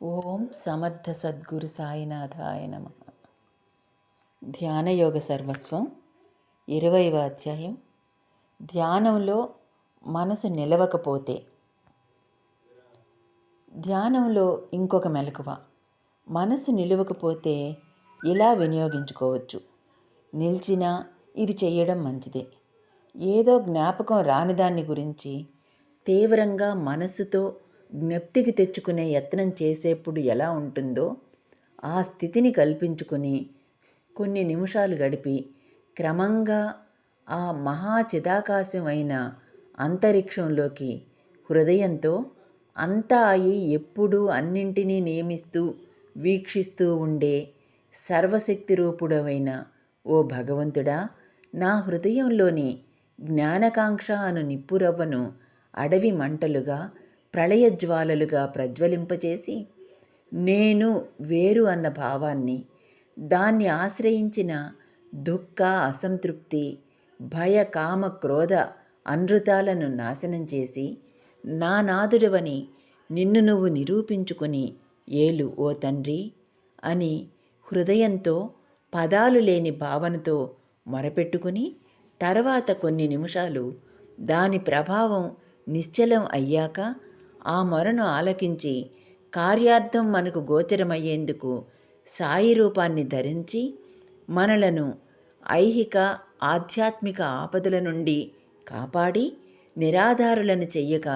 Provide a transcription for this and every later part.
ఓం సమర్థ సద్గురు సాయినాథాయ నమ. ధ్యానయోగ సర్వస్వం 20వ అధ్యాయం. ధ్యానంలో మనసు నిలవకపోతే. ధ్యానంలో ఇంకొక మెలకువ, మనసు నిలవకపోతే ఇలా వినియోగించుకోవచ్చు. నిలిచినా ఇది చేయడం మంచిదే. ఏదో జ్ఞాపకం రానిదాన్ని గురించి తీవ్రంగా మనస్సుతో జ్ఞప్తికి తెచ్చుకునే యత్నం చేసేప్పుడు ఎలా ఉంటుందో ఆ స్థితిని కల్పించుకొని కొన్ని నిమిషాలు గడిపి క్రమంగా ఆ మహాచిదాకాశం అయిన అంతరిక్షంలోకి హృదయంతో అంతా అయి ఎప్పుడూ అన్నింటినీ నియమిస్తూ వీక్షిస్తూ ఉండే సర్వశక్తి రూపుడవైన ఓ భగవంతుడా, నా హృదయంలోని జ్ఞానకాంక్ష అను నిప్పురవ్వను అడవి మంటలుగా ప్రళయజ్వాలలుగా ప్రజ్వలింపచేసి నేను వేరు అన్న భావాన్ని, దాన్ని ఆశ్రయించిన దుఃఖ, అసంతృప్తి, భయ, కామ, క్రోధ అనృతాలను నాశనం చేసి నా నాదుడవని నిన్ను నువ్వు నిరూపించుకొని ఏలు ఓ తండ్రి అని హృదయంతో పదాలు లేని భావనతో మొరపెట్టుకుని తర్వాత కొన్ని నిమిషాలు దాని ప్రభావం నిశ్చలం అయ్యాక ఆ మొరను ఆలకించి కార్యార్థం మనకు గోచరమయ్యేందుకు సాయి రూపాన్ని ధరించి మనలను ఐహిక ఆధ్యాత్మిక ఆపదల నుండి కాపాడి నిరాధారులను చెయ్యక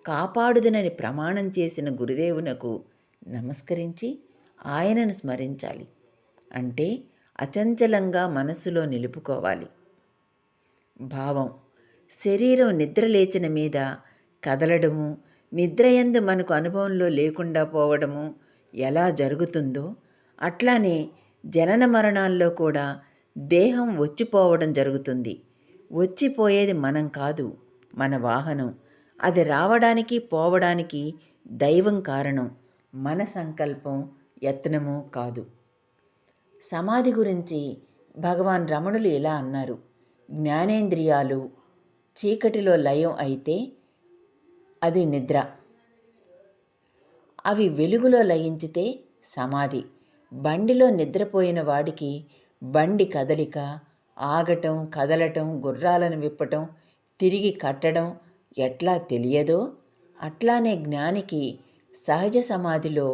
కాపాడుదనని ప్రమాణం చేసిన గురుదేవునకు నమస్కరించి ఆయనను స్మరించాలి. అంటే అచంచలంగా మనస్సులో నిలుపుకోవాలి. భావం: శరీరం నిద్ర లేచిన మీద కదలడము, నిద్రయందు మనకు అనుభవంలో లేకుండా పోవడము ఎలా జరుగుతుందో అట్లానే జనన మరణాల్లో కూడా దేహం వచ్చిపోవడం జరుగుతుంది. వచ్చిపోయేది మనం కాదు, మన వాహనం. అది రావడానికి పోవడానికి దైవం కారణం, మన సంకల్పం యత్నము కాదు. సమాధి గురించి భగవాన్ రమణులు ఇలా అన్నారు: జ్ఞానేంద్రియాలు చీకటిలో లయం అయితే అది నిద్ర, అవి వెలుగులో లయించితే సమాధి. బండిలో నిద్రపోయిన వాడికి బండి కదలిక, ఆగటం, కదలటం, గుర్రాలను విప్పటం, తిరిగి కట్టడం ఎట్లా తెలియదో అట్లానే జ్ఞానికి సహజ సమాధిలో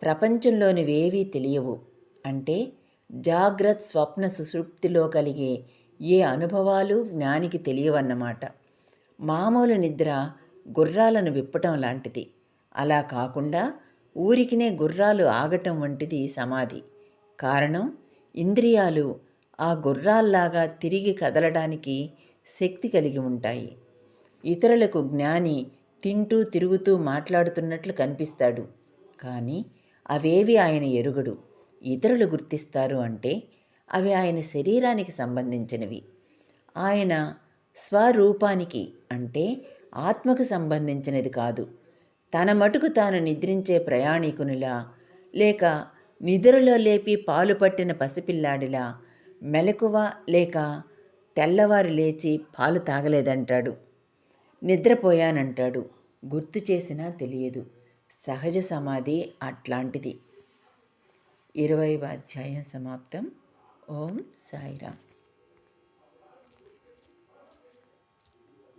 ప్రపంచంలోనివేవీ తెలియవు. అంటే జాగ్రత్త, స్వప్న, సుషుప్తిలో కలిగే ఏ అనుభవాలు జ్ఞానికి తెలియవన్నమాట. మామూలు నిద్ర గుర్రాలను విప్పటం లాంటిది. అలా కాకుండా ఊరికినే గుర్రాలు ఆగటం వంటిది సమాధి. కారణం, ఇంద్రియాలు ఆ గుర్రాల్లాగా తిరిగి కదలడానికి శక్తి కలిగి ఉంటాయి. ఇతరులకు జ్ఞాని తింటూ తిరుగుతూ మాట్లాడుతున్నట్లు కనిపిస్తాడు, కానీ అవేవి ఆయన ఎరుగడు. ఇతరులు గుర్తిస్తారు అంటే అవి ఆయన శరీరానికి సంబంధించినవి. ఆయన స్వరూపానికి అంటే ఆత్మకు సంబంధించినది కాదు. తన మటుకు తాను నిద్రించే ప్రయాణికునిలా, లేక నిద్రలో లేపి పాలు పట్టిన పసిపిల్లాడిలా, మెలకువ లేక తెల్లవారు లేచి పాలు తాగలేదంటాడు, నిద్రపోయానంటాడు, గుర్తు చేసినా తెలియదు. సహజ సమాధి అట్లాంటిది. 20వ అధ్యాయం సమాప్తం. ఓం సాయిరామ్.